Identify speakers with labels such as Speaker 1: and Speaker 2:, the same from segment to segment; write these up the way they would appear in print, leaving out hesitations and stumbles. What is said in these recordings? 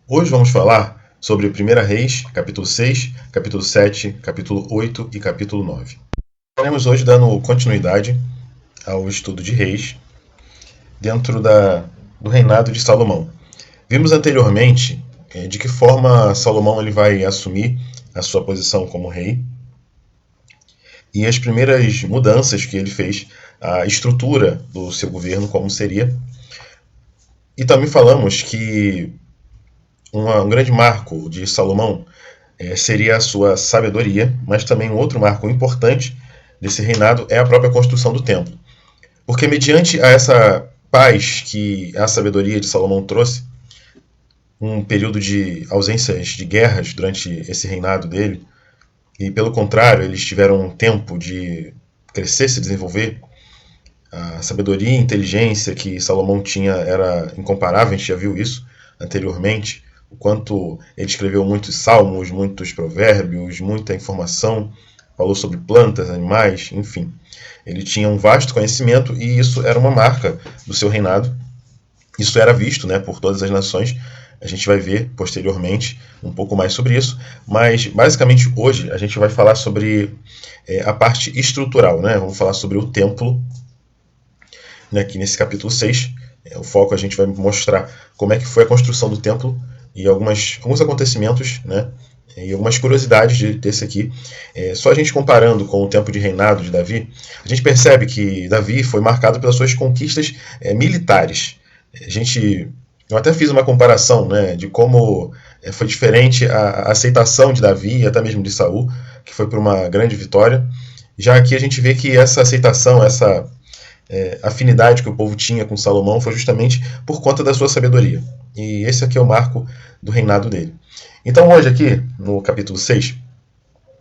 Speaker 1: Hoje vamos falar sobre 1 Reis, capítulo 6, capítulo 7, capítulo 8 e capítulo 9. Estaremos hoje dando continuidade ao estudo de Reis dentro do reinado de Salomão. Vimos anteriormente de que forma Salomão ele vai assumir a sua posição como rei e as primeiras mudanças que ele fez, a estrutura do seu governo, como seria. E também falamos que um grande marco de Salomão seria a sua sabedoria, mas também um outro marco importante desse reinado é a própria construção do templo. Porque mediante a essa paz que a sabedoria de Salomão trouxe, um período de ausências de guerras durante esse reinado dele, e pelo contrário, eles tiveram um tempo de crescer, se desenvolver. A sabedoria e inteligência que Salomão tinha era incomparável, a gente já viu isso anteriormente, o quanto ele escreveu muitos salmos, muitos provérbios, muita informação, falou sobre plantas, animais, enfim. Ele tinha um vasto conhecimento e isso era uma marca do seu reinado. Isso era visto, por todas as nações. A gente vai ver posteriormente um pouco mais sobre isso, mas basicamente hoje a gente vai falar sobre a parte estrutural, Vamos falar sobre o templo, aqui nesse capítulo 6. O foco a gente vai mostrar como é que foi a construção do templo e alguns acontecimentos, e algumas curiosidades desse aqui. Só a gente comparando com o tempo de reinado de Davi, a gente percebe que Davi foi marcado pelas suas conquistas militares. Eu até fiz uma comparação de como foi diferente a aceitação de Davi e até mesmo de Saul, que foi por uma grande vitória. Já aqui a gente vê que essa aceitação, essa afinidade que o povo tinha com Salomão foi justamente por conta da sua sabedoria. E esse aqui é o marco do reinado dele. Então hoje aqui, no capítulo 6,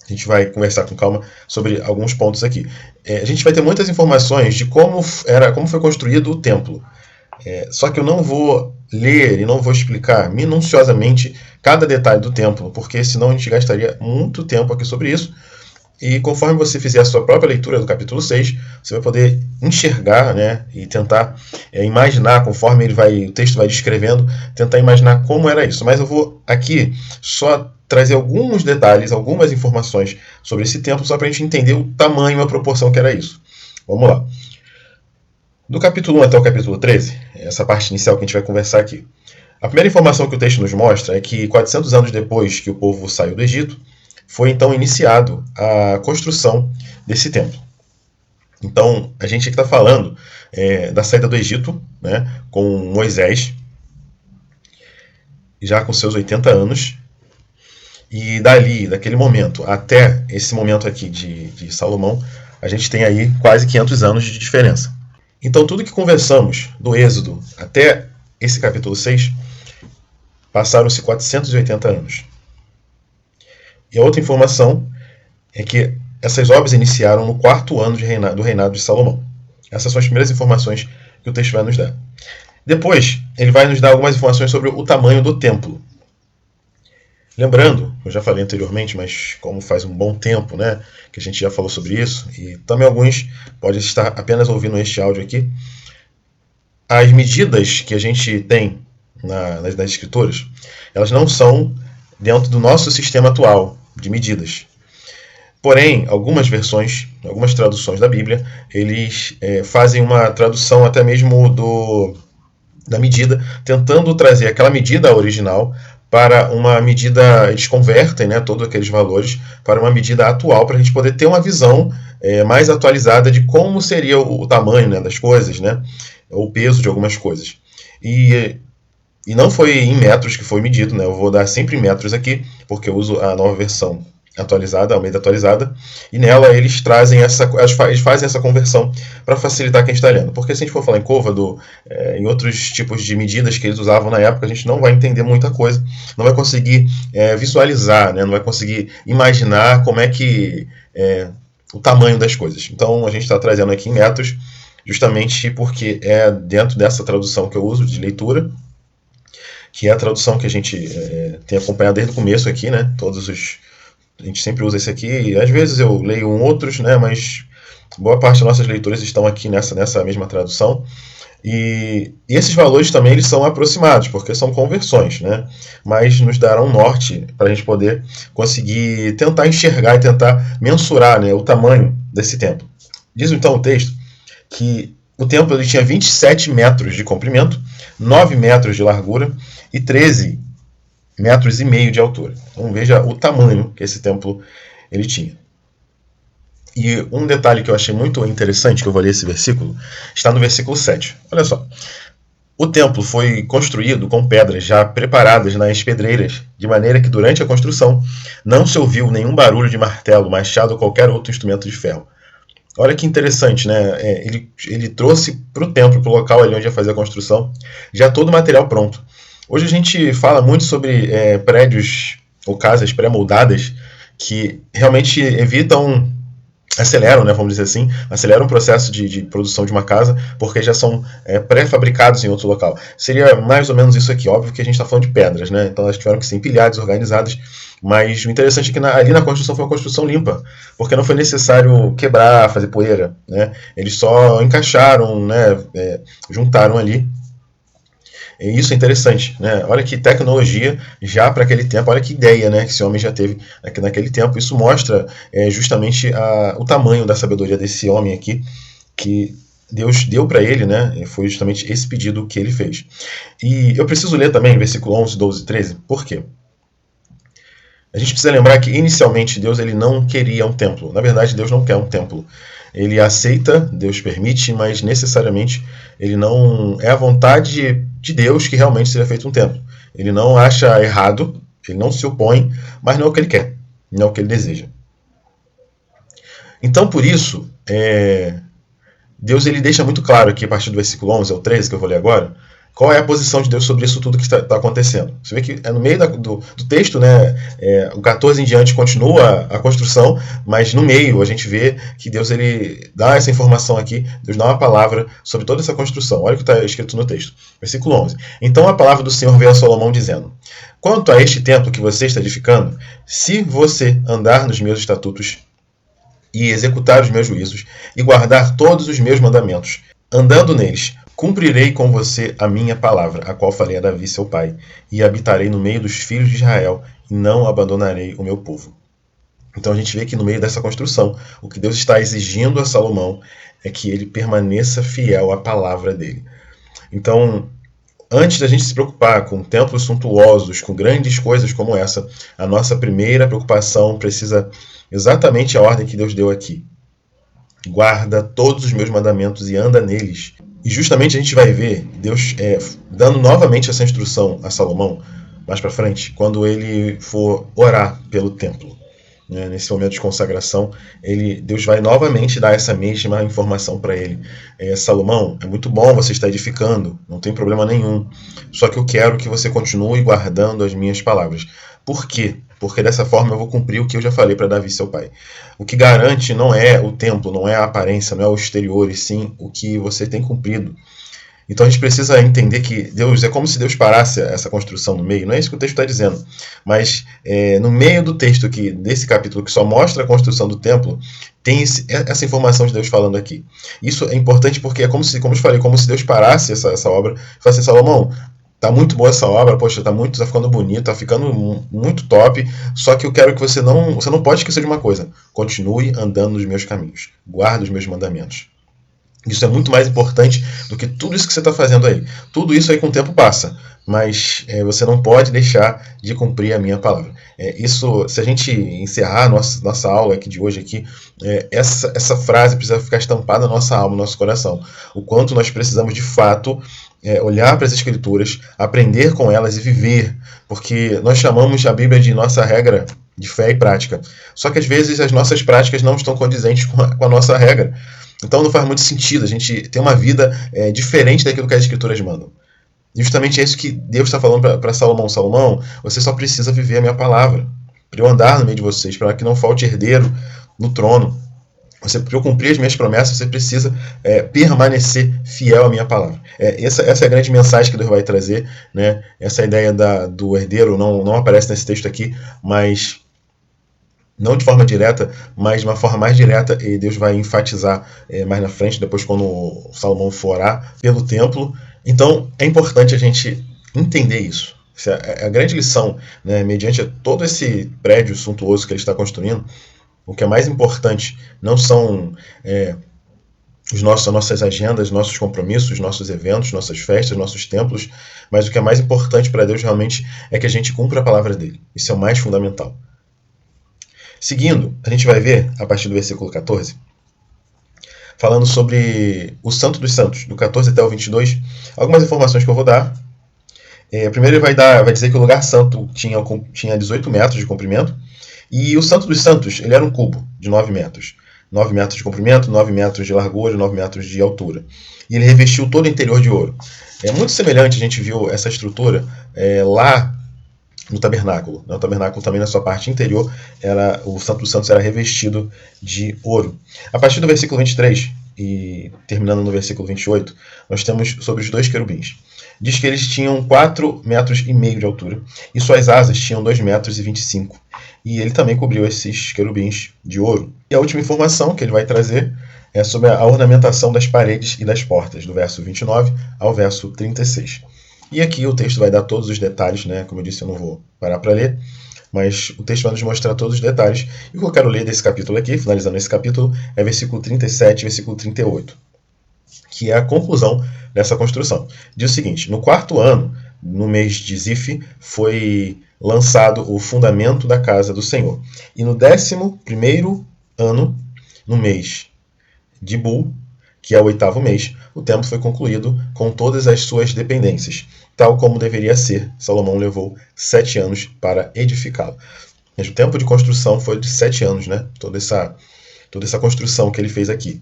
Speaker 1: a gente vai conversar com calma sobre alguns pontos aqui. A gente vai ter muitas informações de como foi construído o templo. Só que eu não vou ler e não vou explicar minuciosamente cada detalhe do templo, porque senão a gente gastaria muito tempo aqui sobre isso. E conforme você fizer a sua própria leitura do capítulo 6, você vai poder enxergar e tentar imaginar, conforme o texto vai descrevendo, tentar imaginar como era isso. Mas eu vou aqui só trazer alguns detalhes, algumas informações sobre esse templo, só para a gente entender o tamanho e a proporção que era isso. Vamos lá. Do capítulo 1 até o capítulo 13, essa parte inicial que a gente vai conversar aqui. A primeira informação que o texto nos mostra é que 400 anos depois que o povo saiu do Egito, foi então iniciado a construção desse templo. Então, a gente aqui está falando da saída do Egito, com Moisés, já com seus 80 anos, e daquele momento até esse momento aqui de Salomão, a gente tem aí quase 500 anos de diferença. Então, tudo que conversamos do Êxodo até esse capítulo 6, passaram-se 480 anos. E a outra informação é que essas obras iniciaram no 4º ano do reinado de Salomão. Essas são as primeiras informações que o texto vai nos dar. Depois, ele vai nos dar algumas informações sobre o tamanho do templo. Lembrando, eu já falei anteriormente, mas como faz um bom tempo que a gente já falou sobre isso, e também alguns podem estar apenas ouvindo este áudio aqui, as medidas que a gente tem nas escrituras, elas não são dentro do nosso sistema atual de medidas. Porém, algumas versões, algumas traduções da Bíblia, eles fazem uma tradução até mesmo da medida, tentando trazer aquela medida original para uma medida, eles convertem todos aqueles valores para uma medida atual, para a gente poder ter uma visão mais atualizada de como seria o tamanho das coisas, ou o peso de algumas coisas. E não foi em metros que foi medido, eu vou dar sempre em metros aqui, porque eu uso a nova versão atualizada, a Almeida atualizada, e nela eles fazem essa conversão para facilitar quem está lendo. Porque se a gente for falar em côvado, em outros tipos de medidas que eles usavam na época, a gente não vai entender muita coisa, não vai conseguir visualizar, não vai conseguir imaginar como é que o tamanho das coisas. Então a gente está trazendo aqui em metros, justamente porque é dentro dessa tradução que eu uso de leitura, que é a tradução que a gente tem acompanhado desde o começo aqui, a gente sempre usa esse aqui, e às vezes eu leio outros, mas boa parte das nossas leituras estão aqui nessa mesma tradução. E esses valores também eles são aproximados, porque são conversões, né? Mas nos darão um norte para a gente poder conseguir tentar enxergar e tentar mensurar, né, o tamanho desse templo. Diz então o texto que o templo ele tinha 27 metros de comprimento, 9 metros de largura e 13 metros e meio de altura. Então veja o tamanho que esse templo ele tinha. E um detalhe que eu achei muito interessante, que eu vou ler esse versículo, está no versículo 7. Olha só. O templo foi construído com pedras já preparadas nas pedreiras, de maneira que durante a construção não se ouviu nenhum barulho de martelo, machado ou qualquer outro instrumento de ferro. Olha que interessante, né? Ele trouxe para o templo, para o local ali onde ia fazer a construção, já todo o material pronto. Hoje a gente fala muito sobre prédios ou casas pré-moldadas que realmente aceleram, né, vamos dizer assim, aceleram o processo de produção de uma casa, porque já são pré-fabricados em outro local. Seria mais ou menos isso aqui. Óbvio que a gente está falando de pedras, né? Então elas tiveram que ser empilhadas, organizadas, mas o interessante é que ali na construção foi uma construção limpa, porque não foi necessário quebrar, fazer poeira, né? Eles só encaixaram, né, juntaram ali. E isso é interessante, né? Olha que tecnologia já para aquele tempo, olha que ideia, né, que esse homem já teve naquele tempo. Isso mostra justamente o tamanho da sabedoria desse homem aqui, que Deus deu para ele, né? E foi justamente esse pedido que ele fez. E eu preciso ler também versículo 11, 12 e 13, por quê? A gente precisa lembrar que inicialmente Deus ele não queria um templo. Na verdade, Deus não quer um templo. Ele aceita, Deus permite, mas necessariamente ele não é a vontade de Deus que realmente seja feito um templo. Ele não acha errado, ele não se opõe, mas não é o que ele quer, não é o que ele deseja. Então, por isso, Deus ele deixa muito claro aqui, a partir do versículo 11 ao 13, que eu vou ler agora, qual é a posição de Deus sobre isso tudo que está acontecendo. Você vê que no meio do texto, né, o 14 em diante continua a construção, mas no meio a gente vê que Deus ele dá essa informação aqui, Deus dá uma palavra sobre toda essa construção. Olha o que está escrito no texto. Versículo 11. Então a palavra do Senhor veio a Salomão dizendo: quanto a este templo que você está edificando, se você andar nos meus estatutos e executar os meus juízos e guardar todos os meus mandamentos, andando neles, cumprirei com você a minha palavra, a qual falei a Davi, seu pai, e habitarei no meio dos filhos de Israel, e não abandonarei o meu povo. Então a gente vê que no meio dessa construção, o que Deus está exigindo a Salomão é que ele permaneça fiel à palavra dele. Então, antes da gente se preocupar com templos suntuosos, com grandes coisas como essa, a nossa primeira preocupação precisa exatamente a ordem que Deus deu aqui. Guarda todos os meus mandamentos e anda neles. E justamente a gente vai ver Deus dando novamente essa instrução a Salomão, mais para frente, quando ele for orar pelo templo. Né? Nesse momento de consagração, Deus vai novamente dar essa mesma informação para ele. Salomão, é muito bom você estar edificando, não tem problema nenhum. Só que eu quero que você continue guardando as minhas palavras. Por quê? Porque dessa forma eu vou cumprir o que eu já falei para Davi, seu pai. O que garante não é o templo, não é a aparência, não é o exterior, e sim o que você tem cumprido. Então a gente precisa entender que Deus é como se Deus parasse essa construção no meio. Não é isso que o texto está dizendo. Mas no meio do texto aqui, desse capítulo que só mostra a construção do templo, tem essa informação de Deus falando aqui. Isso é importante porque é como eu falei, como se Deus parasse essa obra e falasse assim: Salomão, tá muito boa essa obra, poxa, tá ficando bonito, tá ficando muito top, só que eu quero que você não pode esquecer de uma coisa: continue andando nos meus caminhos, guarde os meus mandamentos. Isso é muito mais importante do que tudo isso que você está fazendo aí. Tudo isso aí com o tempo passa, mas você não pode deixar de cumprir a minha palavra. Isso, se a gente encerrar nossa aula aqui de hoje, essa frase precisa ficar estampada na nossa alma, no nosso coração. O quanto nós precisamos de fato olhar para as Escrituras, aprender com elas e viver, porque nós chamamos a Bíblia de nossa regra de fé e prática. Só que às vezes as nossas práticas não estão condizentes com a nossa regra. Então não faz muito sentido a gente ter uma vida diferente daquilo que as Escrituras mandam. E justamente é isso que Deus está falando para Salomão. Salomão, você só precisa viver a minha palavra, para eu andar no meio de vocês, para que não falte herdeiro no trono. Para eu cumprir as minhas promessas, você precisa permanecer fiel à minha palavra. Essa é a grande mensagem que Deus vai trazer. Né? Essa ideia do herdeiro não aparece nesse texto aqui, mas não de forma direta, mas de uma forma mais direta, e Deus vai enfatizar mais na frente, depois quando Salomão for orar pelo templo. Então é importante a gente entender isso. Essa é a grande lição, né? Mediante todo esse prédio suntuoso que ele está construindo, o que é mais importante não são as nossas agendas, nossos compromissos, nossos eventos, nossas festas, nossos templos, mas o que é mais importante para Deus realmente é que a gente cumpra a palavra dele. Isso é o mais fundamental. Seguindo, a gente vai ver, a partir do versículo 14, falando sobre o Santo dos Santos, do 14 até o 22, algumas informações que eu vou dar. Primeiro ele vai dizer que o lugar santo tinha 18 metros de comprimento, e o Santo dos Santos ele era um cubo de 9 metros. 9 metros de comprimento, 9 metros de largura, 9 metros de altura. E ele revestiu todo o interior de ouro. É muito semelhante, a gente viu essa estrutura lá no tabernáculo. O tabernáculo também, na sua parte interior, o Santo dos Santos era revestido de ouro. A partir do versículo 23, e terminando no versículo 28, nós temos sobre os dois querubins. Diz que eles tinham 4,5 metros de altura, e suas asas tinham 2,25 metros. E ele também cobriu esses querubins de ouro. E a última informação que ele vai trazer é sobre a ornamentação das paredes e das portas, do verso 29 ao verso 36. E aqui o texto vai dar todos os detalhes, né? Como eu disse, eu não vou parar para ler, mas o texto vai nos mostrar todos os detalhes. E o que eu quero ler desse capítulo aqui, finalizando esse capítulo, é versículo 37 e versículo 38, que é a conclusão dessa construção. Diz o seguinte: no 4º ano, no mês de Zif, foi lançado o fundamento da casa do Senhor. E no 11º ano, no mês de Bul, que é o 8º mês, o templo foi concluído com todas as suas dependências, tal como deveria ser. Salomão levou 7 anos para edificá-lo. O tempo de construção foi de 7 anos, né? Toda essa construção que ele fez aqui.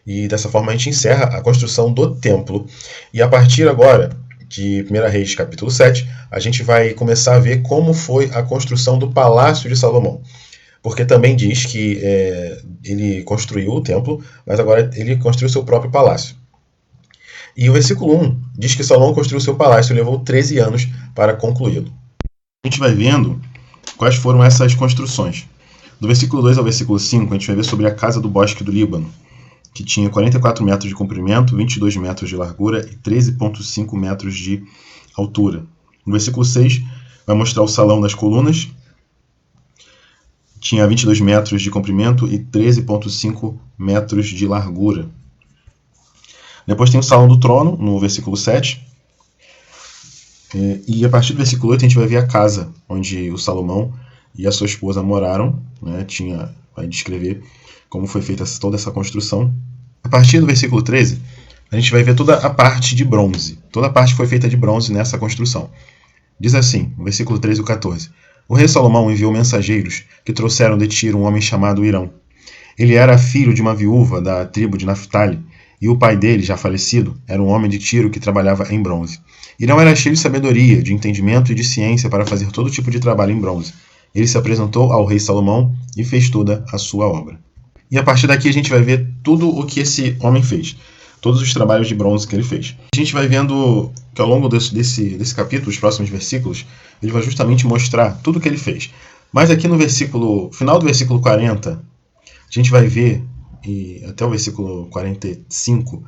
Speaker 1: E dessa forma a gente encerra a construção do templo. E a partir agora de 1 Reis, capítulo 7, a gente vai começar a ver como foi a construção do Palácio de Salomão. Porque também diz que ele construiu o templo, mas agora ele construiu seu próprio palácio. E o versículo 1 diz que Salomão construiu seu palácio e levou 13 anos para concluí-lo. A gente vai vendo quais foram essas construções. Do versículo 2 ao versículo 5, a gente vai ver sobre a casa do bosque do Líbano, que tinha 44 metros de comprimento, 22 metros de largura e 13,5 metros de altura. No versículo 6, vai mostrar o salão das colunas, tinha 22 metros de comprimento e 13,5 metros de largura. Depois tem o salão do trono, no versículo 7. E a partir do versículo 8 a gente vai ver a casa onde o Salomão e a sua esposa moraram. Né? Vai descrever como foi feita toda essa construção. A partir do versículo 13, a gente vai ver toda a parte de bronze. Toda a parte foi feita de bronze nessa construção. Diz assim, no versículo 13 e 14. O rei Salomão enviou mensageiros que trouxeram de Tiro um homem chamado Irão. Ele era filho de uma viúva da tribo de Naftali, e o pai dele, já falecido, era um homem de Tiro que trabalhava em bronze. Irão era cheio de sabedoria, de entendimento e de ciência para fazer todo tipo de trabalho em bronze. Ele se apresentou ao rei Salomão e fez toda a sua obra. E a partir daqui a gente vai ver tudo o que esse homem fez. Todos os trabalhos de bronze que ele fez. A gente vai vendo que ao longo desse capítulo, os próximos versículos, ele vai justamente mostrar tudo o que ele fez. Mas aqui no final do versículo 40, a gente vai ver, e até o versículo 45,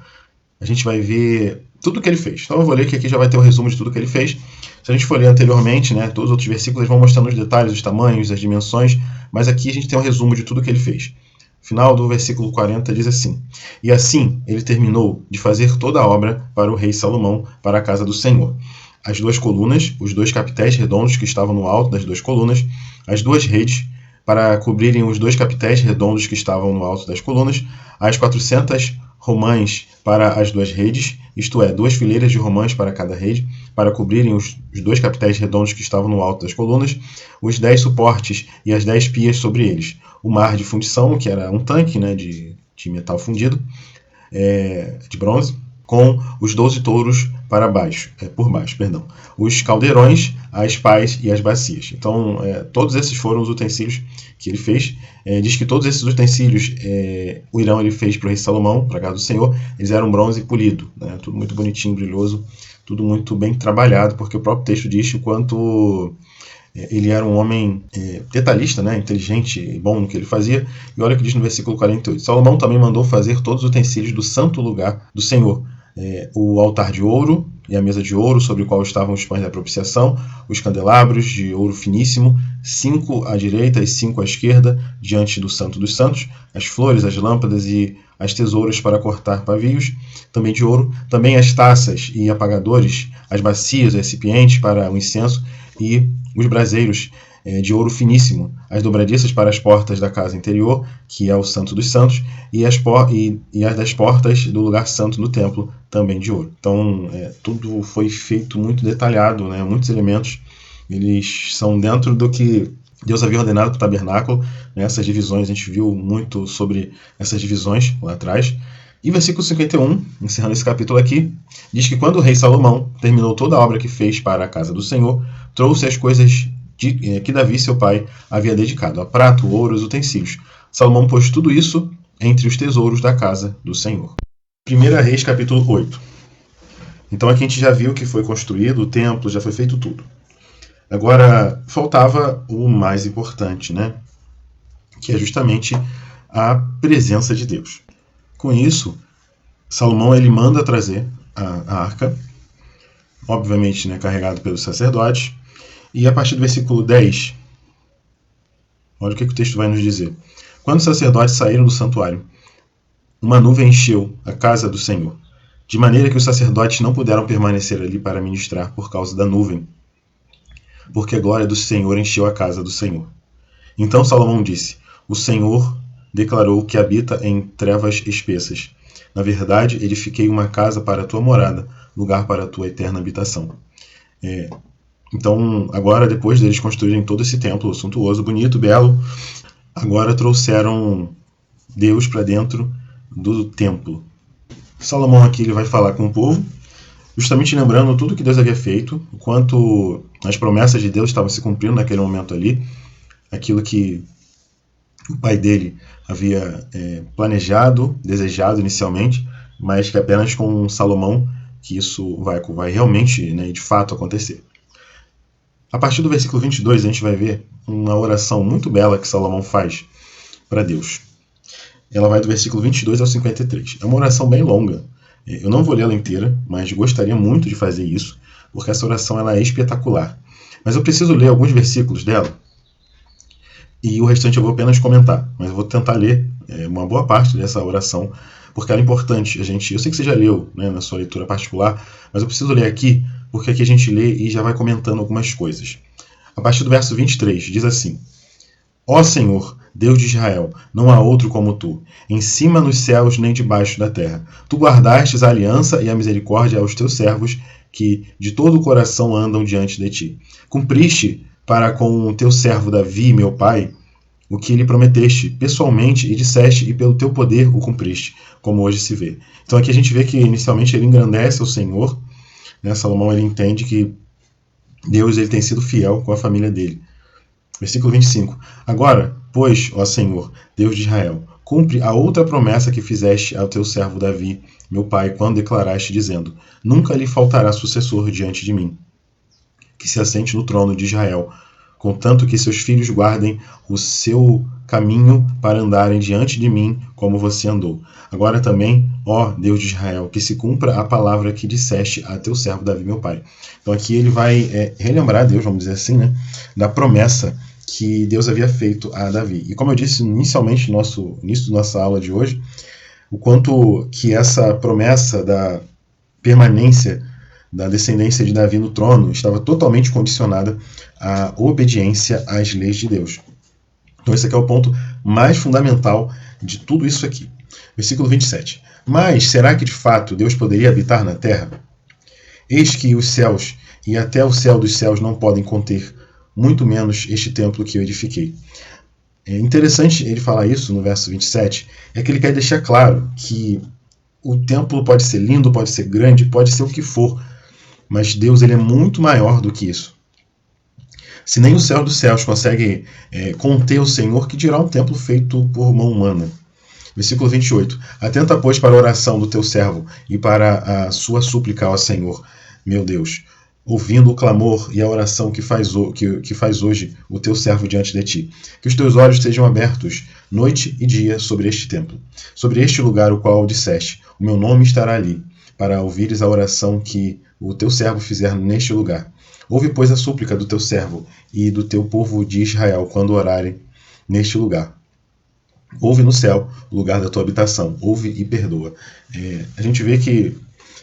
Speaker 1: a gente vai ver tudo o que ele fez. Então eu vou ler que aqui já vai ter o resumo de tudo que ele fez. Se a gente for ler anteriormente, né, todos os outros versículos vão mostrando os detalhes, os tamanhos, as dimensões, mas aqui a gente tem um resumo de tudo que ele fez. Final do versículo 40 diz assim: E assim ele terminou de fazer toda a obra para o rei Salomão, para a casa do Senhor. As 2 colunas, os 2 capitéis redondos que estavam no alto das 2 colunas, as 2 redes para cobrirem os 2 capitéis redondos que estavam no alto das colunas, as 400 romãs para as 2 redes, isto é, 2 fileiras de romãs para cada rede, para cobrirem os 2 capitéis redondos que estavam no alto das colunas, os 10 suportes e as 10 pias sobre eles, o mar de fundição, que era um tanque, né, de metal fundido, de bronze, com os 12 touros por baixo, os caldeirões, as pás e as bacias. Então, todos esses foram os utensílios que ele fez. Diz que todos esses utensílios o Irão ele fez para o rei Salomão, para a casa do Senhor. Eles eram bronze polido, né? Tudo muito bonitinho, brilhoso, tudo muito bem trabalhado, porque o próprio texto diz o quanto Ele era um homem detalhista, né, inteligente e bom no que ele fazia. E olha o que diz no versículo 48. Salomão também mandou fazer todos os utensílios do santo lugar do Senhor. O altar de ouro e a mesa de ouro sobre o qual estavam os pães da propiciação, os candelabros de ouro finíssimo, 5 à direita e 5 à esquerda, diante do Santo dos Santos, as flores, as lâmpadas e as tesouras para cortar pavios, também de ouro, também as taças e apagadores, as bacias e recipientes para o incenso e os braseiros de ouro finíssimo, as dobradiças para as portas da casa interior, que é o Santo dos Santos, e as das portas do lugar santo do templo, também de ouro. Então, tudo foi feito muito detalhado, né? Muitos elementos, eles são dentro do que Deus havia ordenado para o tabernáculo, né? Essas divisões, a gente viu muito sobre essas divisões lá atrás. E versículo 51, encerrando esse capítulo aqui, diz que quando o rei Salomão terminou toda a obra que fez para a casa do Senhor, trouxe as coisas que Davi, seu pai, havia dedicado, a prato, ouro, os utensílios. Salomão pôs tudo isso entre os tesouros da casa do Senhor. 1 Reis, capítulo 8. Então aqui a gente já viu que foi construído o templo, já foi feito tudo. Agora, faltava o mais importante, né? Que é justamente a presença de Deus. Com isso, Salomão ele manda trazer a arca, obviamente, né, carregado pelos sacerdotes. E a partir do versículo 10, olha o que o texto vai nos dizer. Quando os sacerdotes saíram do santuário, uma nuvem encheu a casa do Senhor, de maneira que os sacerdotes não puderam permanecer ali para ministrar por causa da nuvem, porque a glória do Senhor encheu a casa do Senhor. Então Salomão disse: o Senhor declarou que habita em trevas espessas. Na verdade, edifiquei uma casa para a tua morada, lugar para a tua eterna habitação. Então, agora, depois deles construírem todo esse templo suntuoso, bonito, belo, agora trouxeram Deus para dentro do templo. Salomão aqui ele vai falar com o povo, justamente lembrando tudo que Deus havia feito, o quanto as promessas de Deus estavam se cumprindo naquele momento ali, aquilo que o pai dele havia planejado, desejado inicialmente, mas que apenas com Salomão que isso vai realmente, né, de fato acontecer. A partir do versículo 22, a gente vai ver uma oração muito bela que Salomão faz para Deus. Ela vai do versículo 22 ao 53. É uma oração bem longa. Eu não vou ler ela inteira, mas gostaria muito de fazer isso, porque essa oração ela é espetacular. Mas eu preciso ler alguns versículos dela, e o restante eu vou apenas comentar. Mas eu vou tentar ler uma boa parte dessa oração, porque ela é importante. Eu sei que você já leu, né, na sua leitura particular, mas eu preciso ler aqui, porque aqui a gente lê e já vai comentando algumas coisas. A partir do verso 23, diz assim: Ó Senhor, Deus de Israel, não há outro como tu, em cima nos céus nem debaixo da terra. Tu guardastes a aliança e a misericórdia aos teus servos, que de todo o coração andam diante de ti. Cumpriste para com o teu servo Davi, meu pai, o que lhe prometeste pessoalmente e disseste, e pelo teu poder o cumpriste, como hoje se vê. Então aqui a gente vê que inicialmente ele engrandece o Senhor, né? Salomão ele entende que Deus ele tem sido fiel com a família dele. Versículo 25. Agora, pois, ó Senhor, Deus de Israel, cumpre a outra promessa que fizeste ao teu servo Davi, meu pai, quando declaraste, dizendo: nunca lhe faltará sucessor diante de mim, que se assente no trono de Israel, contanto que seus filhos guardem o seu caminho para andarem diante de mim como você andou. Agora também, ó Deus de Israel, que se cumpra a palavra que disseste a teu servo Davi, meu pai. Então aqui ele vai relembrar Deus, vamos dizer assim, né, da promessa que Deus havia feito a Davi. E como eu disse inicialmente no início da nossa aula de hoje, o quanto que essa promessa da permanência da descendência de Davi no trono estava totalmente condicionada à obediência às leis de Deus. Então esse aqui é o ponto mais fundamental de tudo isso aqui. Versículo 27. Mas será que de fato Deus poderia habitar na terra? Eis que os céus e até o céu dos céus não podem conter, muito menos este templo que eu edifiquei. É interessante ele falar isso no verso 27, é que ele quer deixar claro que o templo pode ser lindo, pode ser grande, pode ser o que for, mas Deus ele é muito maior do que isso. Se nem o céu dos céus consegue conter o Senhor, que dirá um templo feito por mão humana. Versículo 28. Atenta, pois, para a oração do teu servo e para a sua súplica ao Senhor, meu Deus. ouvindo o clamor e a oração que faz hoje o teu servo diante de ti. Que os teus olhos sejam abertos noite e dia sobre este templo, sobre este lugar o qual disseste, o meu nome estará ali, para ouvires a oração que o teu servo fizer neste lugar. Ouve, pois, a súplica do teu servo e do teu povo de Israel quando orarem neste lugar. Ouve no céu o lugar da tua habitação, ouve e perdoa. A gente vê que,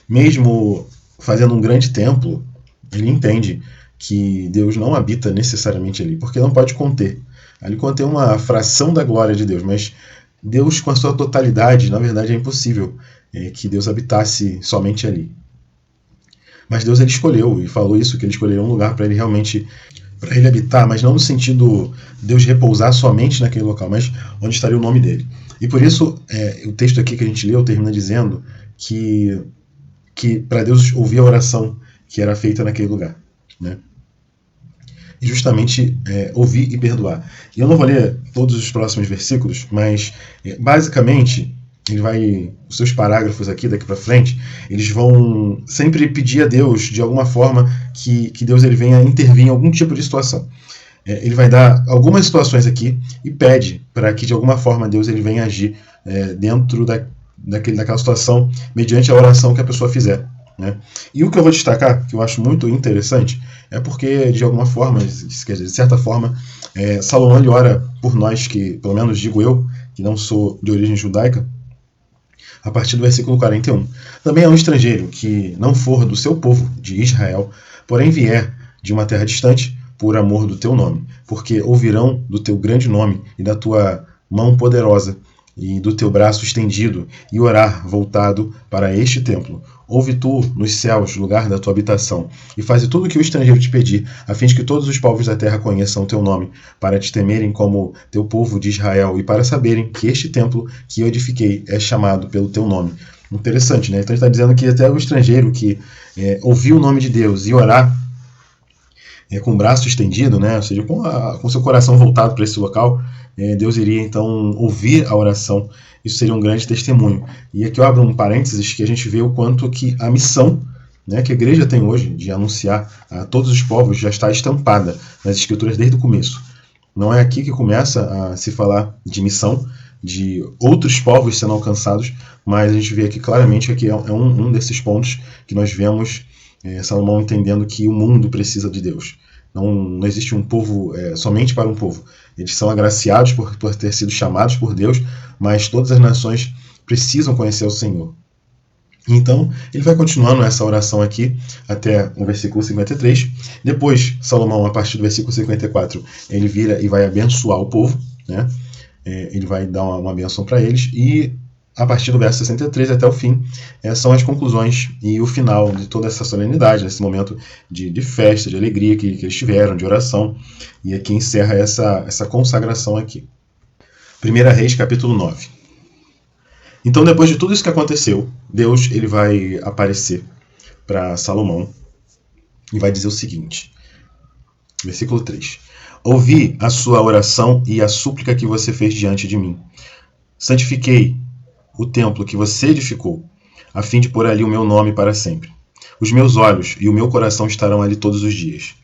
Speaker 1: mesmo fazendo um grande templo, ele entende que Deus não habita necessariamente ali, porque não pode conter. Ali contém uma fração da glória de Deus, mas Deus, com a sua totalidade, na verdade é impossível que Deus habitasse somente ali. Mas Deus ele escolheu, e falou isso, que ele escolheria um lugar para ele realmente, para ele habitar, mas não no sentido de Deus repousar somente naquele local, mas onde estaria o nome dele. E por isso, o texto aqui que a gente leu termina dizendo que para Deus ouvir a oração que era feita naquele lugar, né? E justamente ouvir e perdoar. E eu não vou ler todos os próximos versículos, mas basicamente os seus parágrafos aqui daqui para frente, eles vão sempre pedir a Deus de alguma forma que Deus ele venha intervir em algum tipo de situação. Ele vai dar algumas situações aqui e pede para que de alguma forma Deus ele venha agir dentro daquela situação mediante a oração que a pessoa fizer, né? E o que eu vou destacar, que eu acho muito interessante, é porque de alguma forma, quer dizer, de certa forma, Salomão ele ora por nós que, pelo menos digo eu, que não sou de origem judaica, a partir do versículo 41. Também é um estrangeiro que não for do seu povo, de Israel, porém vier de uma terra distante, por amor do teu nome, porque ouvirão do teu grande nome e da tua mão poderosa e do teu braço estendido, e orar voltado para este templo. Ouve tu nos céus, lugar da tua habitação, e faze tudo o que o estrangeiro te pedir, a fim de que todos os povos da terra conheçam o teu nome, para te temerem como teu povo de Israel, e para saberem que este templo que eu edifiquei é chamado pelo teu nome. Interessante, né? Então ele está dizendo que até o estrangeiro que ouvir o nome de Deus e orar com o braço estendido, né? Ou seja, com seu coração voltado para esse local, Deus iria então ouvir a oração. Isso seria um grande testemunho. E aqui eu abro um parênteses que a gente vê o quanto que a missão, né, que a igreja tem hoje de anunciar a todos os povos já está estampada nas Escrituras desde o começo. Não é aqui que começa a se falar de missão, de outros povos sendo alcançados, mas a gente vê aqui claramente que aqui é um desses pontos que nós vemos Salomão entendendo que o mundo precisa de Deus. Não existe um povo somente para um povo. Eles são agraciados por ter sido chamados por Deus, mas todas as nações precisam conhecer o Senhor. Então, ele vai continuando essa oração aqui até o versículo 53. Depois, Salomão, a partir do versículo 54, ele vira e vai abençoar o povo, né? Ele vai dar uma bênção para eles, e a partir do verso 63 até o fim, são as conclusões e o final de toda essa solenidade, nesse momento de festa, de alegria que eles tiveram, de oração. E aqui encerra essa consagração aqui. 1 Reis, capítulo 9. Então, depois de tudo isso que aconteceu, Deus ele vai aparecer para Salomão e vai dizer o seguinte, versículo 3. Ouvi a sua oração e a súplica que você fez diante de mim. Santifiquei o templo que você edificou, a fim de pôr ali o meu nome para sempre. Os meus olhos e o meu coração estarão ali todos os dias.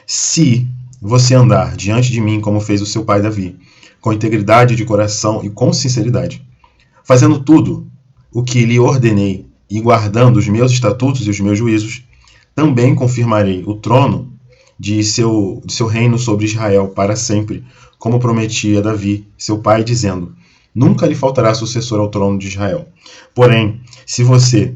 Speaker 1: Se você andar diante de mim como fez o seu pai Davi, com integridade de coração e com sinceridade, fazendo tudo o que lhe ordenei e guardando os meus estatutos e os meus juízos, também confirmarei o trono de seu reino sobre Israel para sempre, como prometi a Davi, seu pai, dizendo: nunca lhe faltará sucessor ao trono de Israel. Porém, se vocês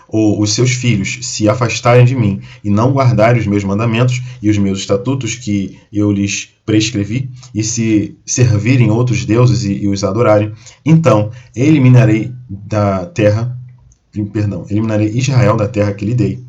Speaker 1: ou os seus filhos se afastarem de mim e não guardarem os meus mandamentos e os meus estatutos que eu lhes prescrevi, e se servirem outros deuses e os adorarem, então eliminarei Israel da terra que lhe dei,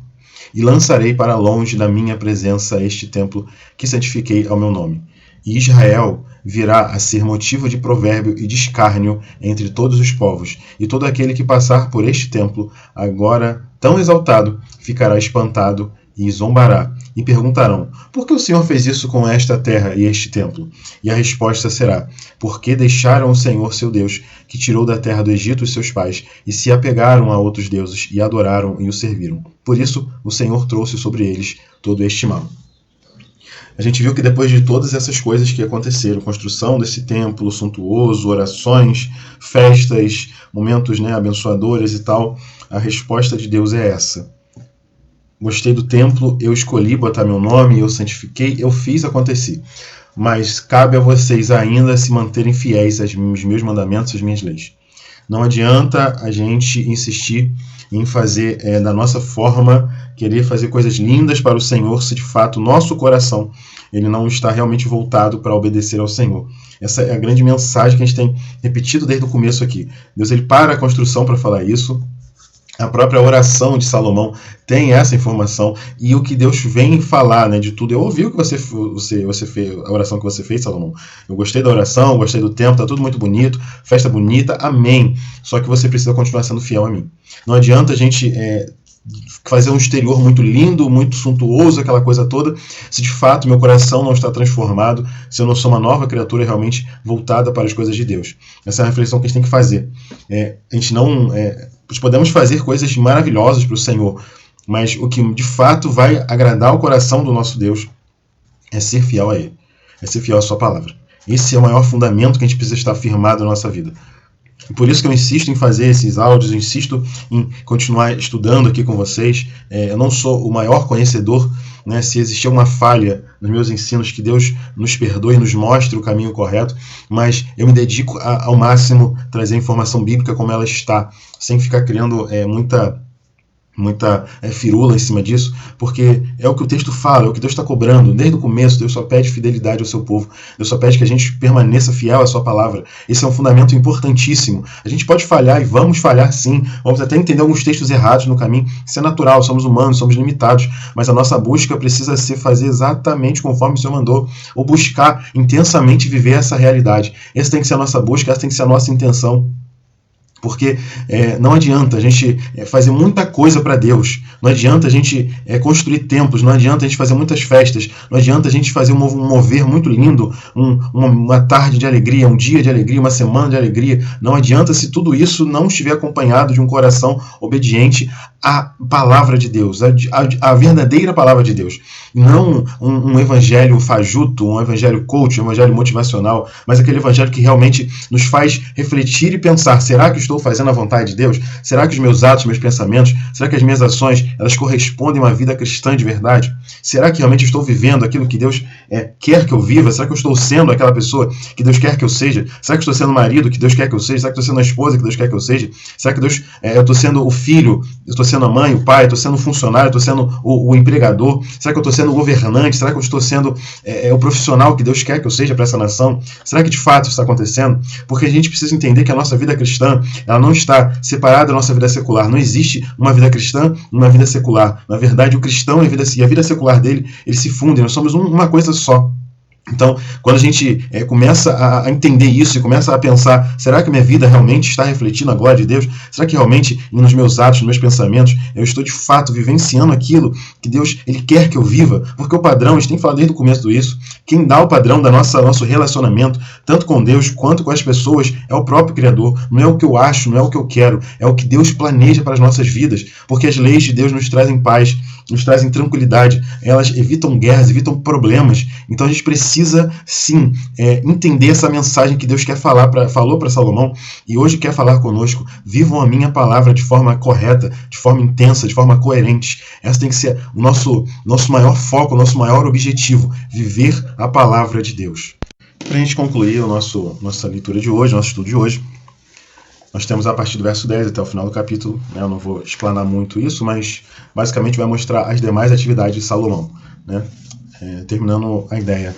Speaker 1: e lançarei para longe da minha presença este templo que santifiquei ao meu nome. E Israel virá a ser motivo de provérbio e de escárnio entre todos os povos, e todo aquele que passar por este templo, agora tão exaltado, ficará espantado e zombará, e perguntarão: por que o Senhor fez isso com esta terra e este templo? E a resposta será: porque deixaram o Senhor seu Deus, que tirou da terra do Egito os seus pais, e se apegaram a outros deuses, e adoraram e o serviram. Por isso o Senhor trouxe sobre eles todo este mal. A gente viu que depois de todas essas coisas que aconteceram, construção desse templo suntuoso, orações, festas, momentos, abençoadores e tal, a resposta de Deus é essa: gostei do templo, eu escolhi botar meu nome, eu santifiquei, eu fiz, aconteci. Mas cabe a vocês ainda se manterem fiéis aos meus mandamentos, às minhas leis. Não adianta a gente insistir em fazer da nossa forma, querer fazer coisas lindas para o Senhor, se de fato o nosso coração ele não está realmente voltado para obedecer ao Senhor. Essa é a grande mensagem que a gente tem repetido desde o começo aqui. Deus ele para a construção para falar isso. A própria oração de Salomão tem essa informação, e o que Deus vem falar, de tudo. Eu ouvi o que você fez, a oração que você fez, Salomão. Eu gostei da oração, gostei do tempo, tá tudo muito bonito, festa bonita, amém. Só que você precisa continuar sendo fiel a mim. Não adianta a gente fazer um exterior muito lindo, muito suntuoso, aquela coisa toda, se de fato meu coração não está transformado, se eu não sou uma nova criatura realmente voltada para as coisas de Deus. Essa é a reflexão que a gente tem que fazer. A gente não... Nós podemos fazer coisas maravilhosas para o Senhor, mas o que de fato vai agradar o coração do nosso Deus é ser fiel a Ele, é ser fiel à sua palavra. Esse é o maior fundamento que a gente precisa estar firmado na nossa vida. E por isso que eu insisto em fazer esses áudios, eu insisto em continuar estudando aqui com vocês. Eu não sou o maior conhecedor, se existir uma falha nos meus ensinos, que Deus nos perdoe e nos mostre o caminho correto, mas eu me dedico ao máximo a trazer a informação bíblica como ela está, sem ficar criando muita firula em cima disso, porque é o que o texto fala, é o que Deus está cobrando. Desde o começo, Deus só pede fidelidade ao seu povo. Deus só pede que a gente permaneça fiel à sua palavra. Esse é um fundamento importantíssimo. A gente pode falhar, e vamos falhar sim. Vamos até entender alguns textos errados no caminho. Isso é natural, somos humanos, somos limitados. Mas a nossa busca precisa ser fazer exatamente conforme o Senhor mandou, ou buscar intensamente viver essa realidade. Essa tem que ser a nossa busca, essa tem que ser a nossa intenção. Porque não adianta a gente fazer muita coisa para Deus, não adianta a gente construir templos, não adianta a gente fazer muitas festas, não adianta a gente fazer um mover muito lindo, uma tarde de alegria, um dia de alegria, uma semana de alegria. Não adianta se tudo isso não estiver acompanhado de um coração obediente à palavra de Deus, a verdadeira palavra de Deus. Não um evangelho fajuto, um evangelho coach, um evangelho motivacional, mas aquele evangelho que realmente nos faz refletir e pensar: será que estou fazendo a vontade de Deus? Será que os meus atos, meus pensamentos, será que as minhas ações, elas correspondem a uma vida cristã de verdade? Será que realmente estou vivendo aquilo que Deus quer que eu viva? Será que eu estou sendo aquela pessoa que Deus quer que eu seja? Será que eu estou sendo o marido que Deus quer que eu seja? Será que eu estou sendo a esposa que Deus quer que eu seja? Será que eu estou sendo o filho, eu estou sendo a mãe, o pai, eu estou sendo o funcionário, eu estou sendo o empregador? Será que eu estou sendo o governante? Será que eu estou sendo o profissional que Deus quer que eu seja para essa nação? Será que de fato isso está acontecendo? Porque a gente precisa entender que a nossa vida cristã, ela não está separada da nossa vida secular. Não existe uma vida cristã e uma vida secular. Na verdade, o cristão e a vida secular dele, eles se fundem. Nós somos uma coisa só. Então, quando a gente começa a entender isso e começa a pensar: será que a minha vida realmente está refletindo a glória de Deus? Será que realmente nos meus atos, nos meus pensamentos, eu estou de fato vivenciando aquilo que Deus ele quer que eu viva? Porque o padrão, a gente tem falado desde o começo disso, quem dá o padrão da nosso relacionamento, tanto com Deus quanto com as pessoas, é o próprio Criador. Não é o que eu acho, não é o que eu quero, é o que Deus planeja para as nossas vidas. Porque as leis de Deus nos trazem paz, nos trazem tranquilidade, elas evitam guerras, evitam problemas. Então a gente precisa sim entender essa mensagem que Deus falou para Salomão e hoje quer falar conosco. Vivam a minha palavra de forma correta, de forma intensa, de forma coerente. Essa tem que ser o nosso maior foco, o nosso maior objetivo: viver a palavra de Deus. Para a gente concluir nossa leitura de hoje, nosso estudo de hoje, nós temos a partir do verso 10 até o final do capítulo. Eu não vou explanar muito isso, mas basicamente vai mostrar as demais atividades de Salomão, terminando a ideia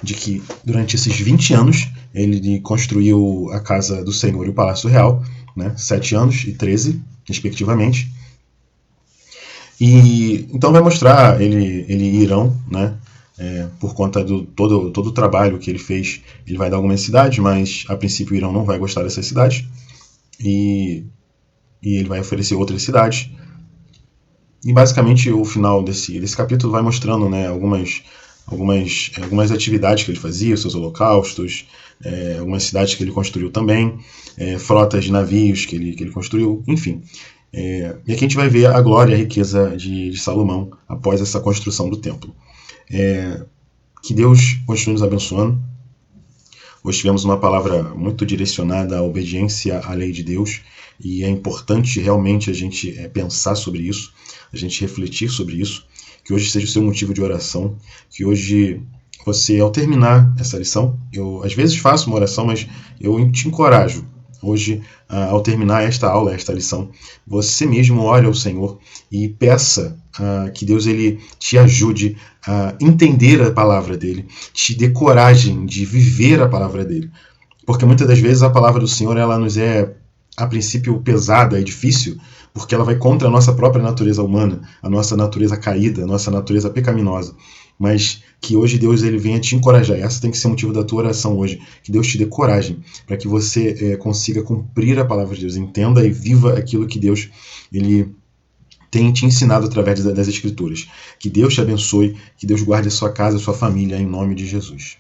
Speaker 1: de que durante esses 20 anos ele construiu a casa do Senhor e o Palácio Real, 7 anos e 13, respectivamente. E então vai mostrar ele em Irão, por conta do todo o trabalho que ele fez. Ele vai dar algumas cidades, mas a princípio o Irão não vai gostar dessas cidades. E ele vai oferecer outras cidades. E basicamente o final desse capítulo vai mostrando, né, algumas atividades que ele fazia, os seus holocaustos, algumas cidades que ele construiu também, frotas de navios que ele construiu, enfim. E aqui a gente vai ver a glória e a riqueza de Salomão após essa construção do templo. Que Deus continue nos abençoando. Hoje tivemos uma palavra muito direcionada à obediência à lei de Deus, e é importante realmente a gente pensar sobre isso, a gente refletir sobre isso, que hoje seja o seu motivo de oração, que hoje você, ao terminar essa lição, eu às vezes faço uma oração, mas eu te encorajo, hoje, ao terminar esta aula, esta lição, você mesmo ore ao Senhor e peça que Deus ele te ajude a entender a palavra dele, te dê coragem de viver a palavra dele. Porque muitas das vezes a palavra do Senhor ela nos é, a princípio, pesada e difícil, porque ela vai contra a nossa própria natureza humana, a nossa natureza caída, a nossa natureza pecaminosa. Mas que hoje Deus ele venha te encorajar. Essa tem que ser o motivo da tua oração hoje. Que Deus te dê coragem para que você consiga cumprir a palavra de Deus, entenda e viva aquilo que Deus ele tem te ensinado através das Escrituras. Que Deus te abençoe, que Deus guarde a sua casa, a sua família, em nome de Jesus.